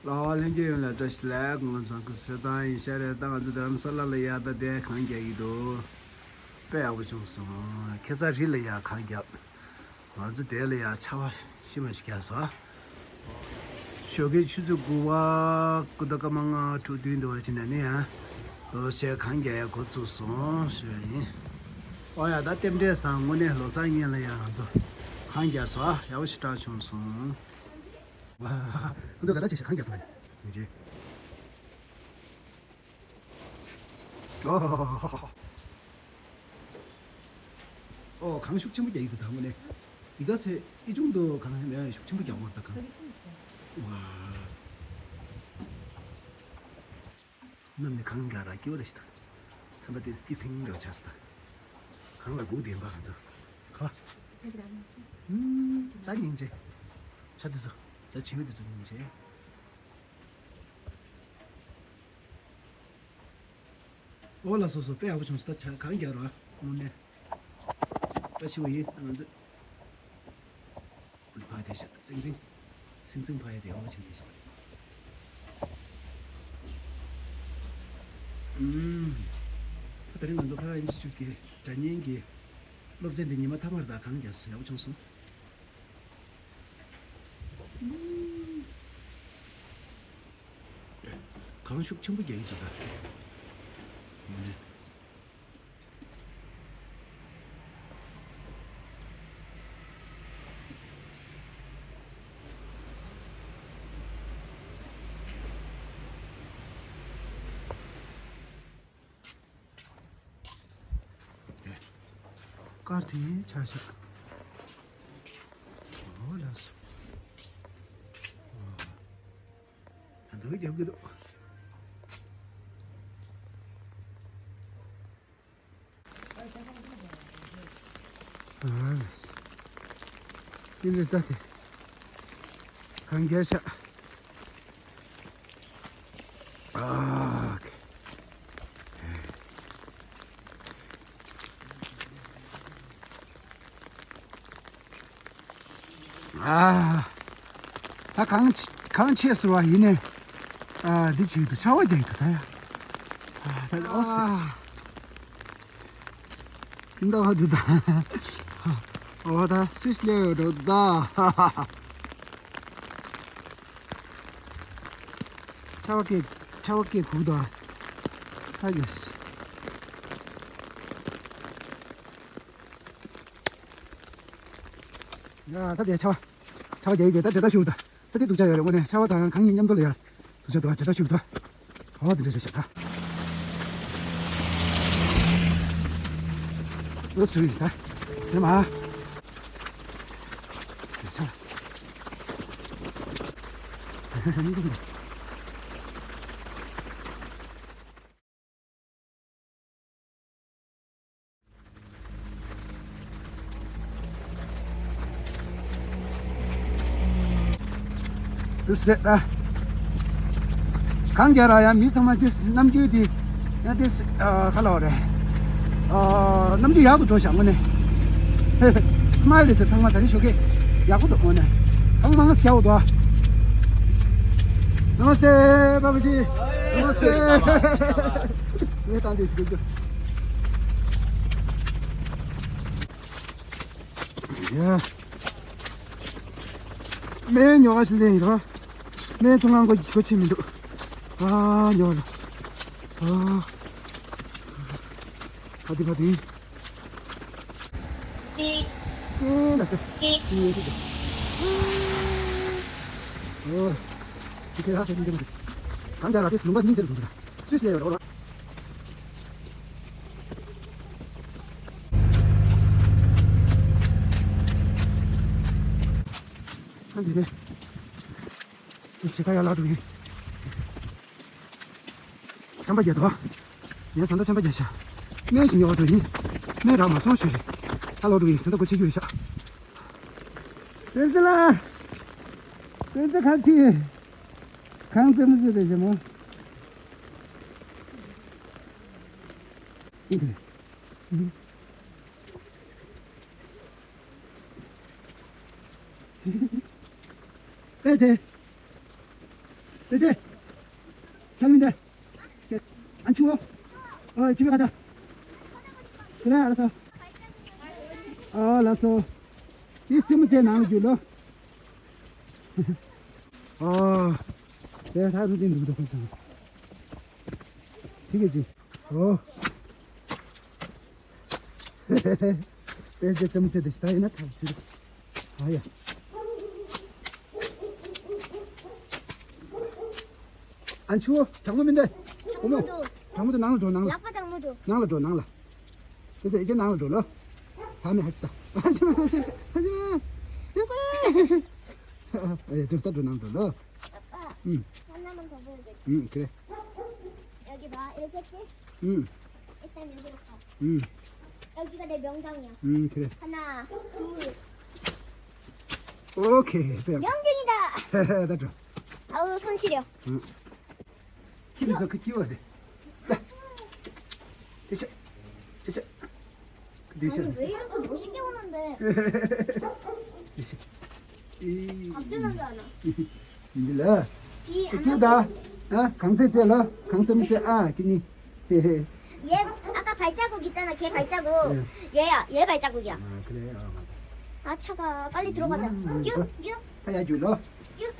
老年就用了这些来工作，可是当一些人当时咱们说了呀，的点看见一都白无穷松，开始谁了呀看见，房子得了呀，吃吧，喜欢去干啥？学个去这个啊，过得个么啊，周端的话，今年呢，都先看见呀，可做松是因。哦呀，他点不点上我呢？6、3年了呀，子看见啥？要去找穷松。哇，我这个他就是看见啥？理解。哦，어, 강식 전부 얘기거든. 한번에 이것에 이 정도 가능하면 전부 영어다 강. 와, 남네 강가라 끼워다시다. 선배들 스키팅으로 찼다. 강가 고디엔 봐 한자. 가. 난 이제 찾아서 저 친구들 이제. 올라서서 빼하고 좀 스타 강가로 오늘. 다시 왜 안데 봐야 되지. 생생 봐야 돼요. 어떻게 되지? 다른 건좀 하나 인지 줄게. 잔인기 럽젠데 니마 타마르다 강겼어요. 엄청 송. 강식 전부 얘기다. 까르티 자식. 올랐어. 너 이제 여기도. 알았어. 이제 따뜻해. 강계샤. 아, 아, 강치에서 와 이네. 아, 네 집도 차와야 있다야. 아, 다 왔어. 인다 하드다. 다 시슬레로다. 차갑게 구다. 알겠어. 야, 다들 차와 얘기 다 쉬우다. 다들 두자야 오늘 차와다 강림 염돌이야. 두자도 다 쉬우다. 들으셨다. 그렇습니다. 그만. 자. 됐다. 강계라야 미성만 됐어. 남규디 나 됐어. 갈라오래. 남규 야구 좋아하는 거네. 스마일에서 정말 다리 속에 야구도 오네. 한번 스카우도. नमस्ते बाबूजी नमस्ते मैं तांदे इसको या मैं 영화 실내 이거 내 동안 거 거치면도 아 영화 아 바디 나스 이제 하게 되는 거 강자가 됐으면 뭔가 힘들어 보더라 스위스에 올라 안되네 제가 연락을 해 잠바지야 더 내가 산다 잠바지야 내신이 어더니 내가 마서 쉬리 할로루이 된다 고 지기로 샤 렌즈라 렌즈 같이 강점을 줘야 되지 뭐. 이래. 빼지. 이제 자면 돼. 안 추워? 집에 가자. 그래, 알았어. 알았어. 있으면 제 나눠줄러. 내가 다 누린 누구도 괜찮아. 지게지. 뺄때 점체 듯이 다 해놨다. 아야. 안 추워? 장모면 돼. 장모도. 장모도 낭을 줘, 낭을. 아빠 장모도. 낭을 줘, 낭을. 그래서 이제 낭을 줘라. 다음에 합시다. 하지마, 하지마, 제발. 좀 떠줘, 낭 줘라. 아빠. 응. 하나만 더 보여줄게. 응, 그래. 여기 봐. 이렇게 했지? 응, 일단 여기로 가. 응, 여기가 내 명당이야. 응, 그래. 하나, 둘. 오케이, 돼. 명등이다. 다 줘. 아우 손 시려. 응. 힘서 그 끼워야 돼. 됐어, 됐어. 됐어. 아니 왜 이렇게 멋있게 오는데? 됐어. 밥 주는 줄 아나. 이제라. 비안 그다. 강세제라. 강세미세 그니. 얘 아까 발자국 있잖아. 걔 발자국. 얘야. 얘 발자국이야. 그래. 아 차가. 빨리 들어가자. 뀨 뀨. 하야 줄러.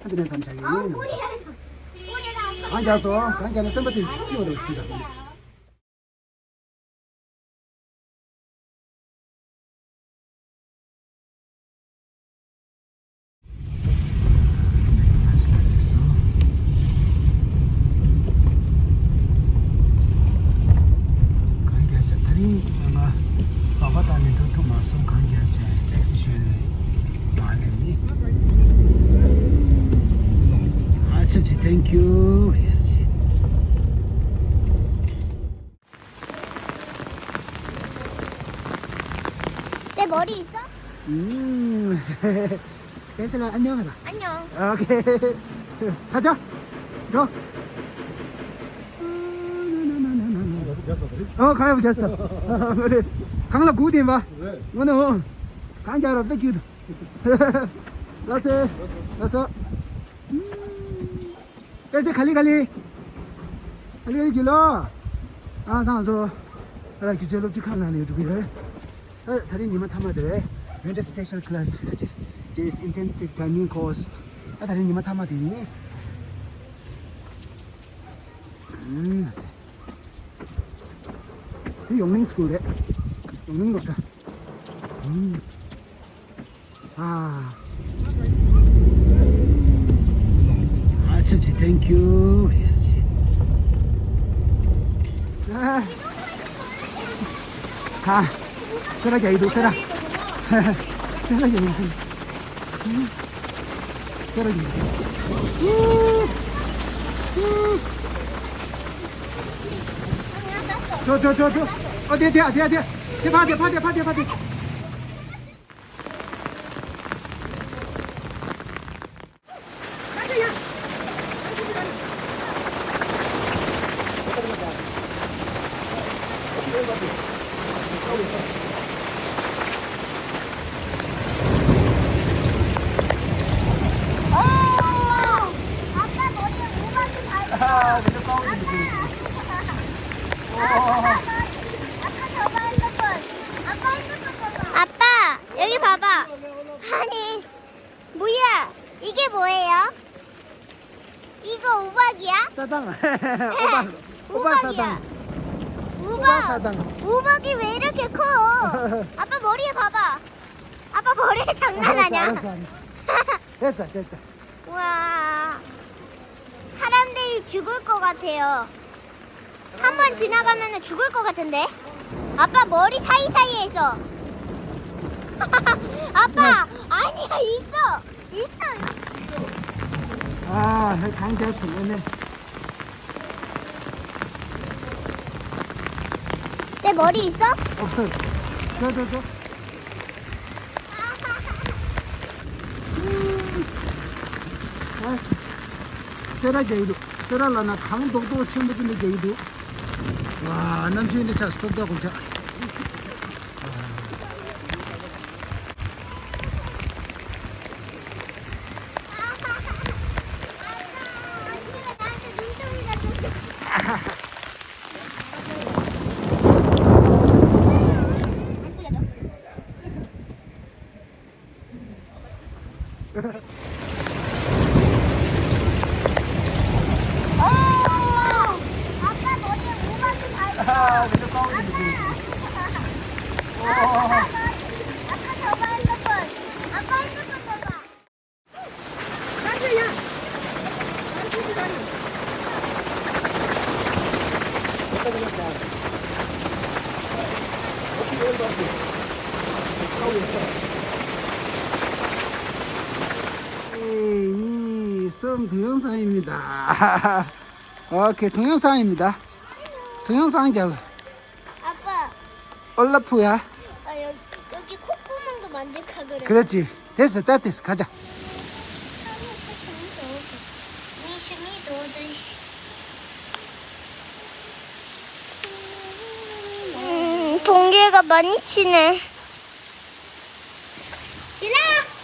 한대 삼차기. 아우 꼬리에서. 꼬리가 앉아서 강자는 쌤부터 끼워도 싶다. 땡큐 해야지. 내 머리 있어? 괜찮아. 안녕하다. 안녕. 오케이. 가자. 줘. 가야 됐어. 그래. 강라 구디 봐. 오늘 강자로 뺏기도. 라세. 이제 갈리 길러. 상서 기절로 찍하나네 이쪽에. 다른 님은 타마들. 렌트 스페셜 클래스. This intensive training course. 다른 님은 타마디. 이 용ling 스쿨에. 용ling 높다. 그렇지, 땡큐 해야지. 가. 세라게 이도 세라. 세라게 이도. 세라게. 저. 돼. 파티. 아빠 머리에 우박이 다 있어. 아빠 저거 핸드폰. 아빠 핸드폰 줘봐. 아빠 여기 봐봐. 아니 뭐야? 이게 뭐예요? 이거 우박이야? 사당. 우박이야. 사당. 우박 사당. 우박이 왜 이렇게 커? 아빠 머리에 봐봐. 아빠 머리에 장난하냐? 알았어. 됐다. 우와 사람들이 죽을 것 같아요. 한 번 지나가면 죽을 것 같은데. 아빠 머리 사이사이에 있어. 아빠 아니야 있어. 강됐어. 오늘. 내 머리 있어? 없어. 줘. 세라 게이도. 세라라나 강도도 친구들이 게이도. 와, 남편이 차 스톱하고 자. 아빠 머리에 우박이 다 있어. 아, 근데 까먹었네. 아빠 저거 핸드폰. 아빠 핸드폰 줘봐. 이 썸 동영상입니다. 오케이, 동영상입니다. 동영상이야. 아빠, 올라프야. 여기 콧구멍도 만들까 그래. 그렇지. 됐어, 다 됐어. 가자. 동기가 많이 치네. 일어!